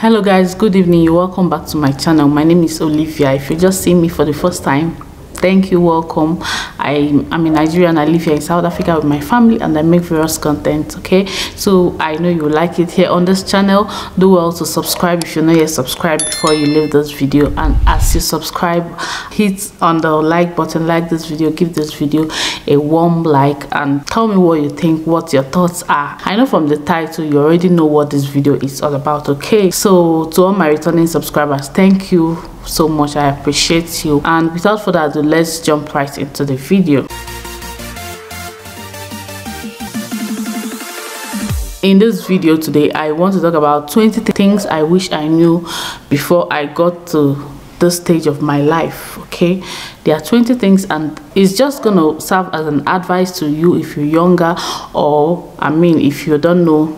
Hello guys, good evening. You're welcome back to my channel. My name is Olivia. If you just see me for the first time, thank you, welcome. I'm in Nigeria and I live here in South Africa with my family, and I make various content. Okay, so I know you like it here on this channel. Do well to subscribe if you're not yet subscribed before you leave this video, and as you subscribe, hit on the like button, like this video, give this video a warm like, and tell me what you think, what your thoughts are. I know from the title you already know what this video is all about. Okay, so to all my returning subscribers, thank you so much. I appreciate you, and without further ado, let's jump right into the video. In this video today, I want to talk about 20 things I wish I knew before I got to this stage of my life. Okay, there are 20 things, and it's just gonna serve as an advice to you if you're younger, or if you don't know,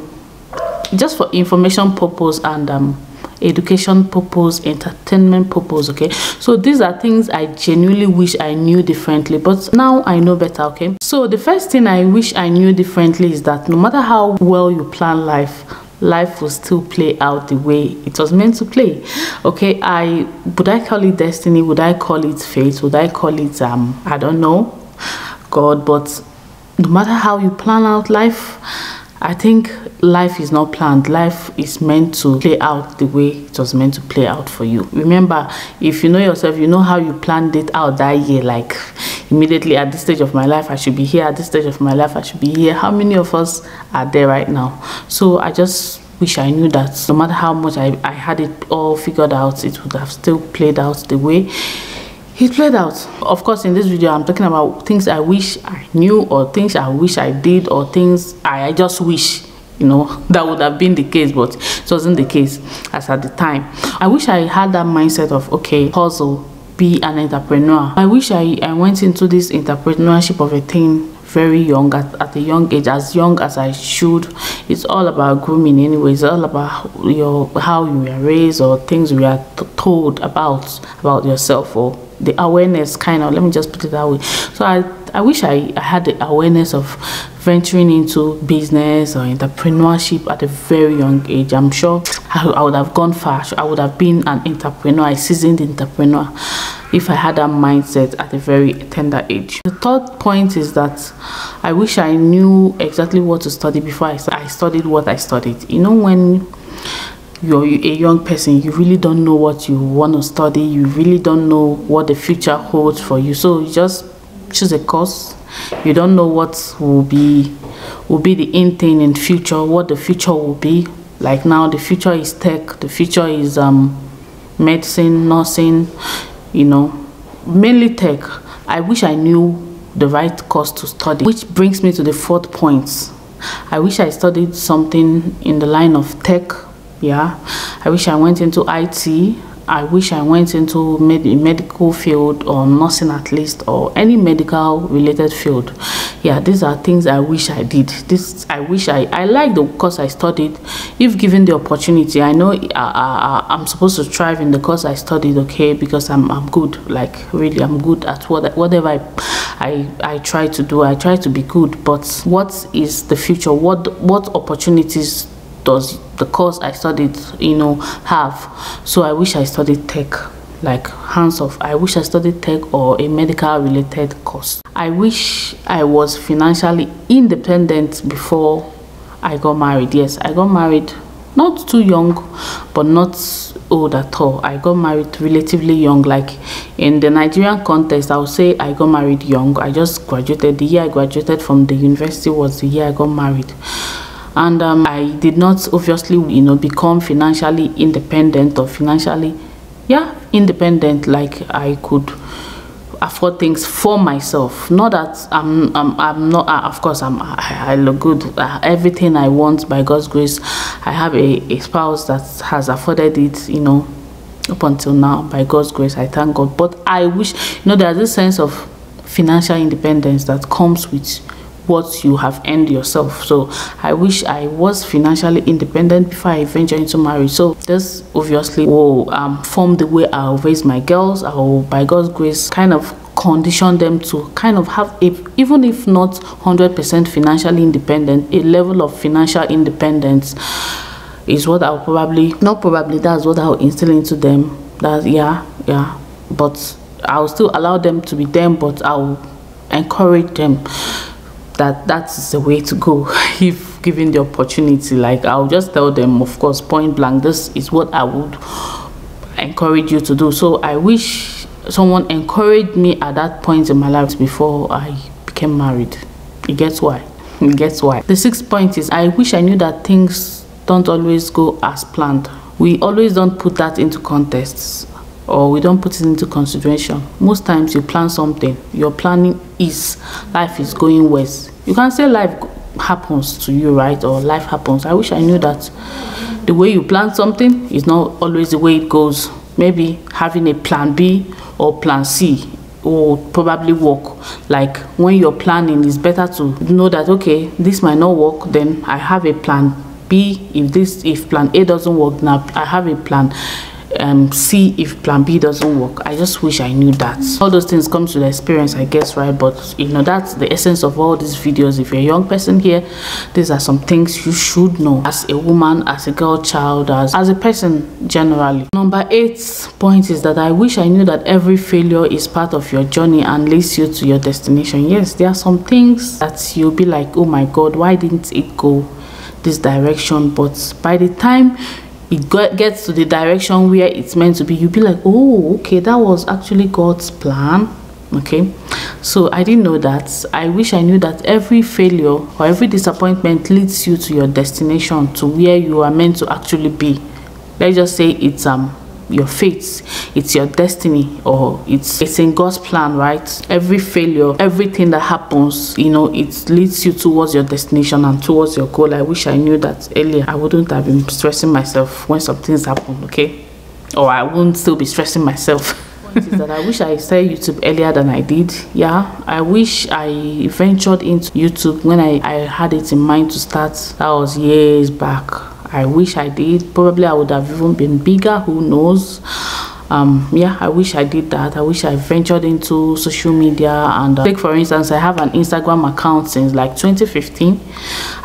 just for information purpose and education purpose, entertainment purpose. Okay, so these are things I genuinely wish I knew differently, but now I know better. Okay, so the first thing I wish I knew differently is that no matter how well you plan life will still play out the way it was meant to play. Okay, would I call it destiny, would I call it fate, would I call it I don't know, God, but no matter how you plan out life, I think life is not planned. Life is meant to play out the way it was meant to play out for you. Remember, if you know yourself, you know how you planned it out that year. Like, immediately at this stage of my life, I should be here. At this stage of my life, I should be here. How many of us are there right now? So I just wish I knew that no matter how much I had it all figured out, it would have still played out the way it played out. Of course, in this video, I'm talking about things I wish I knew, or things I wish I did, or things I just wish, that would have been the case, but it wasn't the case as at the time. I wish I had that mindset of, okay, hustle, be an entrepreneur. I wish I went into this entrepreneurship of a thing very young, at a young age, as young as I should. It's all about grooming anyway. It's all about how you were raised, or things we are told about yourself, or the awareness, kind of, let me just put it that way. So I wish I had the awareness of venturing into business or entrepreneurship at a very young age. I'm sure I would have gone far. I would have been an entrepreneur, a seasoned entrepreneur, if I had that mindset at a very tender age. The third point is that I wish I knew exactly what to study before I studied what I studied. When you're a young person, you really don't know what you want to study. You really don't know what the future holds for you. So you just choose a course. You don't know what will be the in thing in future, what the future will be. Like now, the future is tech. The future is medicine, nursing, mainly tech. I wish I knew the right course to study, which brings me to the fourth point. I wish I studied something in the line of tech. Yeah, I wish I went into IT. I wish I went into medical field, or nursing at least, or any medical related field. Yeah, these are things I wish I did. I wish I like the course I studied. If given the opportunity, I know I'm supposed to thrive in the course I studied. Okay, because I'm good. Like, really, I'm good at whatever I try to do. I try to be good. But what is the future? What opportunities does the course I studied have? So I wish I studied tech, like hands off. I wish I studied tech or a medical related course. I wish I was financially independent before I got married. Yes, I got married not too young, but not old at all. I got married relatively young. Like, in the Nigerian context, I would say I got married young. I just graduated. The year I graduated from the university was the year I got married. And I did not obviously become financially independent, or financially independent, like I could afford things for myself. Not that I'm not, of course I look good, everything I want, by God's grace. I have a spouse that has afforded it, up until now, by God's grace. I thank God. But I wish, there's this sense of financial independence that comes with what you have earned yourself. So I wish I was financially independent before I venture into marriage. So this obviously will form the way I'll raise my girls. I will, by God's grace, kind of condition them to kind of have even if not 100% financially independent, a level of financial independence is what I'll probably, not probably, that's what I'll instill into them. That yeah, but I'll still allow them to be them, but I'll encourage them that that's the way to go if given the opportunity. Like, I'll just tell them, of course, point blank, this is what I would encourage you to do. So I wish someone encouraged me at that point in my life before I became married. You get why? You get why? The 6th point is, I wish I knew that things don't always go as planned. We always don't put that into context, or we don't put it into consideration. Most times you plan something, your planning is life is going west. You can say life happens to you, right? Or life happens. I wish I knew that the way you plan something is not always the way it goes. Maybe having a plan B or plan C will probably work. Like, when you're planning, it's better to know that, okay, this might not work, then I have a plan B. If plan A doesn't work, now I have a plan C if plan B doesn't work. I just wish I knew that. All those things come to the experience, I guess, right? But you know, that's the essence of all these videos. If you're a young person here, these are some things you should know as a woman, as a girl child, as a person generally. Number 8 point is that I wish I knew that every failure is part of your journey and leads you to your destination. Yes, there are some things that you'll be like, oh my God, why didn't it go this direction? But by the time it gets to the direction where it's meant to be, you'll be like, oh, okay, that was actually God's plan. Okay, so I didn't know that. I wish I knew that every failure or every disappointment leads you to your destination, to where you are meant to actually be. Let's just say it's your fate, it's your destiny, or it's in God's plan, right? Every failure, everything that happens, you know, it leads you towards your destination and towards your goal. I wish I knew that earlier. I wouldn't have been stressing myself when some things happen, okay? Or I wouldn't still be stressing myself. Is that I wish I started YouTube earlier than I did. Yeah, I wish I ventured into YouTube when I had it in mind to start. That was years back. I wish I did. Probably I would have even been bigger, who knows. Yeah, I wish I did that. I wish I ventured into social media. And take for instance, I have an Instagram account since like 2015.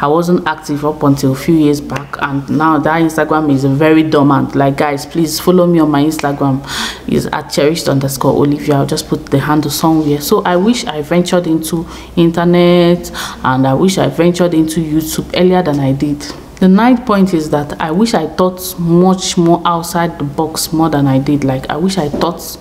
I wasn't active up until a few years back, and now that Instagram is very dormant. Like, guys, please follow me on my Instagram. It's at Cherished_Olivia. I'll just put the handle somewhere. So I wish I ventured into internet, and I wish I ventured into YouTube earlier than I did. The 9th point is that I wish I thought much more outside the box more than I did. Like, I wish I thought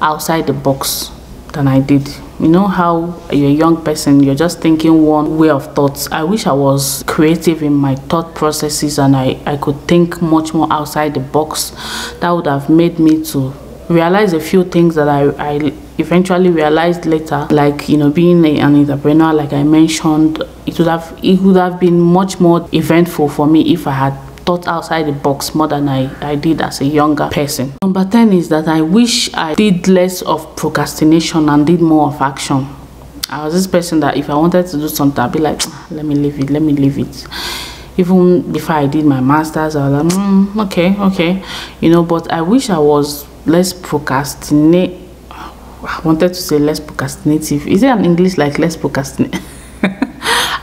outside the box than I did. You know how you're a young person, you're just thinking one way of thoughts. I wish I was creative in my thought processes, and I could think much more outside the box. That would have made me to realize a few things that I eventually realized later, like, you know, being an entrepreneur, like I mentioned. It would have been much more eventful for me if I had thought outside the box more than I did as a younger person. Number 10 is that I wish I did less of procrastination and did more of action. I was this person that if I wanted to do something, I'd be like, let me leave it. Even before I did my master's, I was like, okay, you know. But I wish I was less procrastinate. I wanted to say less procrastinative. Is there an English like less procrastinate?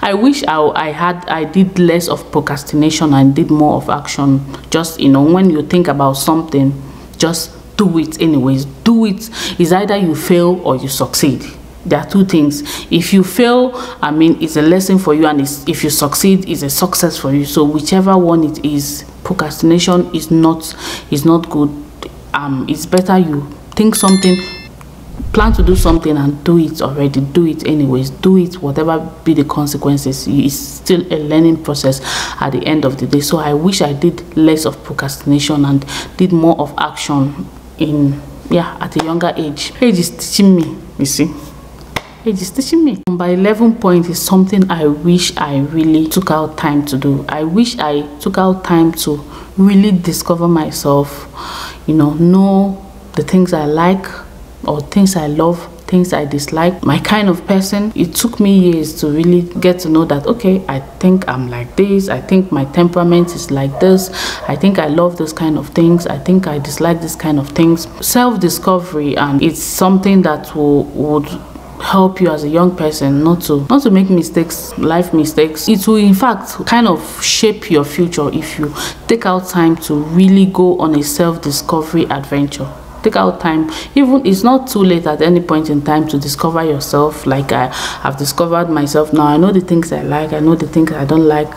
I wish I did less of procrastination and did more of action. Just, you know, when you think about something, just do it anyways. Do it. It's either you fail or you succeed. There are two things. If you fail, I mean, it's a lesson for you, and if you succeed, it's a success for you. So whichever one it is, procrastination is not good. It's better you think something, plan to do something, and do it already. Do it anyways. Do it, whatever be the consequences. It's still a learning process at the end of the day. So I wish I did less of procrastination and did more of action at a younger age. Age is teaching me, you see. Age is teaching me. Number 11 point is something I wish I really took out time to do. I wish I took out time to really discover myself, you know the things I like or things I love, things I dislike, my kind of person. It took me years to really get to know that, okay, I think I'm like this, I think my temperament is like this, I think I love this kind of things, I think I dislike this kind of things. Self-discovery, and it's something that would help you as a young person not to make mistakes, life mistakes. It will in fact kind of shape your future if you take out time to really go on a self-discovery adventure. Take out time. Even it's not too late at any point in time to discover yourself. Like I have discovered myself now. I know the things I like, I know the things I don't like,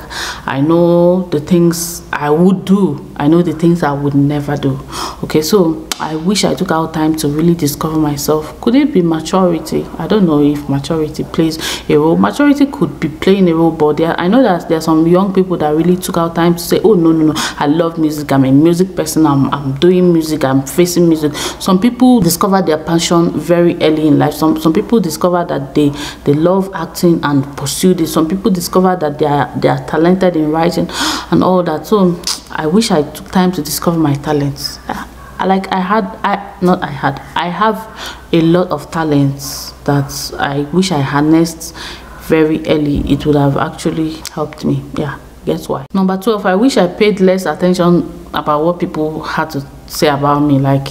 I know the things I would do, I know the things I would never do. Okay, so I wish I took out time to really discover myself. Could it be maturity? I don't know if maturity plays a role. Maturity could be playing a role, but I know that there are some young people that really took out time to say, oh no, I love music, I'm a music person, I'm doing music, I'm facing music. Some people discover their passion very early in life. Some people discover that they love acting and pursue this. Some people discover that they are talented in writing and all that. So I wish I took time to discover my talents. I have a lot of talents that I wish I harnessed very early. It would have actually helped me. Yeah, guess why? Number 12, I wish I paid less attention about what people had to say about me. Like,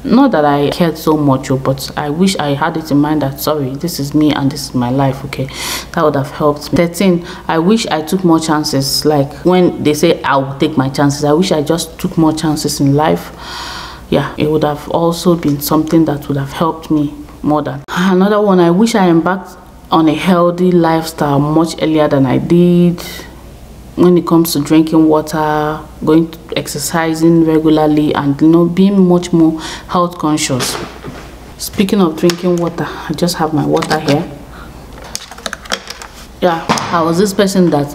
not that I cared so much, but I wish I had it in mind that, sorry, this is me and this is my life. Okay, that would have helped me. 13, I wish I took more chances. Like when they say I will take my chances, I wish I just took more chances in life. Yeah, it would have also been something that would have helped me more than. Another one, I wish I embarked on a healthy lifestyle much earlier than I did. When it comes to drinking water, going to exercising regularly, and being much more health conscious. Speaking of drinking water, I just have my water here. Yeah, I was this person that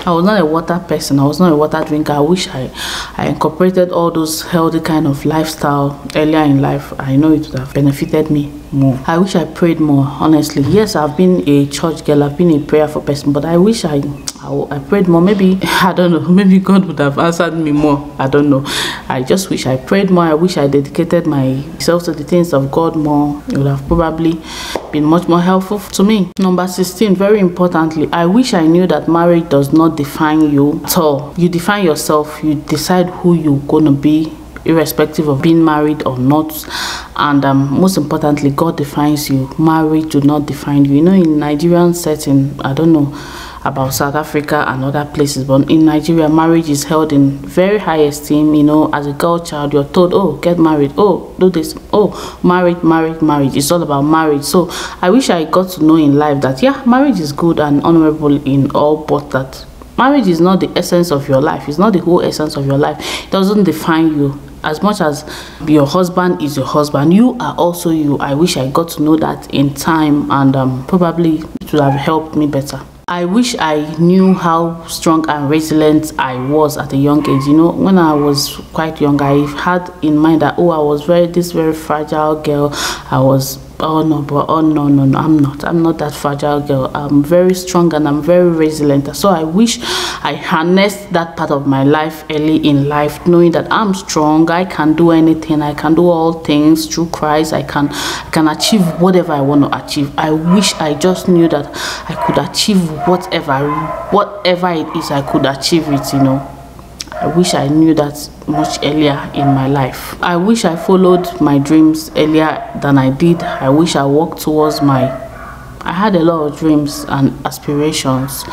I was not a water person, I was not a water drinker. I wish I incorporated all those healthy kind of lifestyle earlier in life. I know it would have benefited me more. I wish I prayed more, honestly. Yes, I've been a church girl, I've been a prayerful person, but I wish I prayed more. Maybe, I don't know, maybe God would have answered me more. I don't know. I just wish I prayed more. I wish I dedicated myself to the things of God more. It would have probably been much more helpful to me. Number 16, very importantly, I wish I knew that marriage does not define you at all. You define yourself. You decide who you're gonna be, irrespective of being married or not. And most importantly, God defines you. Marriage do not define you. In Nigerian setting, I don't know about South Africa and other places, but in Nigeria, marriage is held in very high esteem. As a girl child, you're told, oh, get married, oh, do this, oh, marriage. It's all about marriage. So I wish I got to know in life that, yeah, marriage is good and honorable in all, but that marriage is not the essence of your life. It's not the whole essence of your life. It doesn't define you. As much as your husband is your husband, you are also you. I wish I got to know that in time, and probably it would have helped me better. I wish I knew how strong and resilient I was at a young age. When I was quite young, I had in mind that, oh, I was this very fragile girl. I was, oh no, I'm not that fragile girl. I'm very strong and I'm very resilient. So I wish I harnessed that part of my life early in life, knowing that I'm strong, I can do anything, I can do all things through Christ. I can achieve whatever I want to achieve. I wish I just knew that I could achieve whatever it is, I could achieve it. I wish I knew that much earlier in my life. I wish I followed my dreams earlier than I did. I wish I worked towards I had a lot of dreams and aspirations.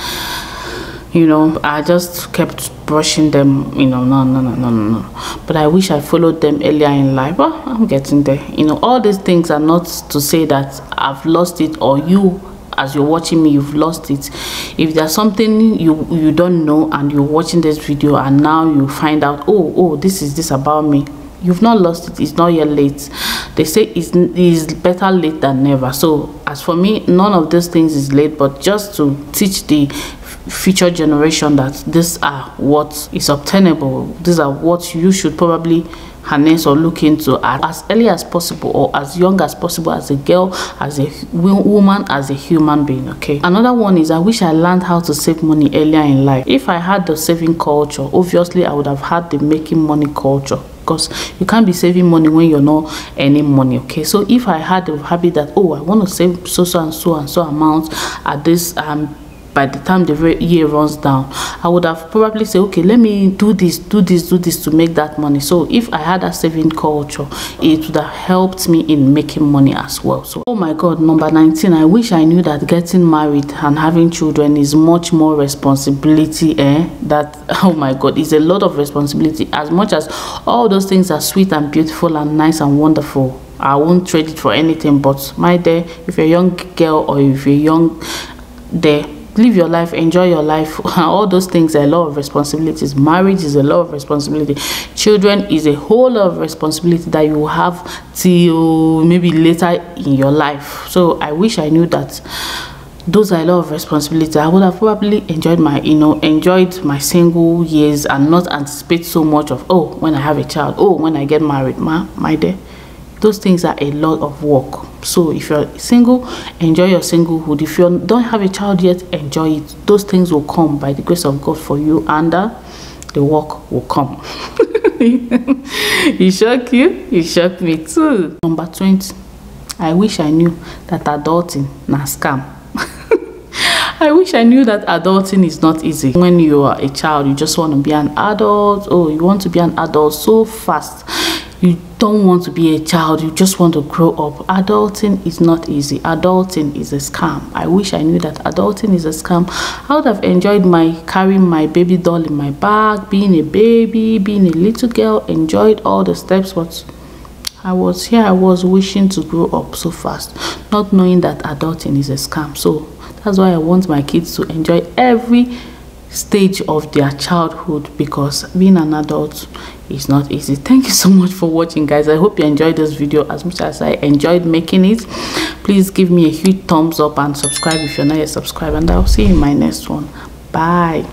I just kept brushing them, no. But I wish I followed them earlier in life. But I'm getting there. All these things are not to say that I've lost it, or you, as you're watching me, you've lost it. If there's something you don't know and you're watching this video and now you find out, oh, this is this about me, you've not lost it. It's not yet late. They say it's better late than never. So as for me, none of these things is late, but just to teach the future generation that these are what is obtainable. These are what you should probably harness or look into as early as possible, or as young as possible, as a girl, as a woman, as a human being. Okay, another one is I wish I learned how to save money earlier in life. If I had the saving culture, obviously I would have had the making money culture, because you can't be saving money when you're not earning money. Okay, so if I had the habit that, oh, I want to save so and so amount at this by the time the year runs down, I would have probably said, okay, let me do this to make that money. So if I had a saving culture, it would have helped me in making money as well. So, oh my God, number 19, I wish I knew that getting married and having children is much more responsibility. That, oh my God, is a lot of responsibility. As much as all those things are sweet and beautiful and nice and wonderful, I won't trade it for anything. But my dear, if you're a young girl or if you're young there, live your life, enjoy your life. All those things are a lot of responsibilities. Marriage is a lot of responsibility. Children is a whole lot of responsibility that you have till maybe later in your life. So I wish I knew that those are a lot of responsibility. I would have probably enjoyed my enjoyed my single years and not anticipate so much of, oh, when I have a child, oh, when I get married. My dear, those things are a lot of work. So if you're single, enjoy your singlehood. If you don't have a child yet, enjoy it. Those things will come by the grace of God for you, and the work will come. It shocked you? It shocked me too. Number 20, I wish I knew that adulting na scam. I wish I knew that adulting is not easy. When you are a child, you just want to be an adult. Oh, you want to be an adult so fast. You don't want to be a child, you just want to grow up. Adulting is not easy. Adulting is a scam. I wish I knew that adulting is a scam. I would have enjoyed carrying my baby doll in my bag, being a baby, being a little girl, enjoyed all the steps, but I was wishing to grow up so fast, not knowing that adulting is a scam. So that's why I want my kids to enjoy every stage of their childhood, because being an adult is not easy. Thank you so much for watching, guys. I hope you enjoyed this video as much as I enjoyed making it. Please give me a huge thumbs up and subscribe if you're not yet subscribed, and I'll see you in my next one. Bye.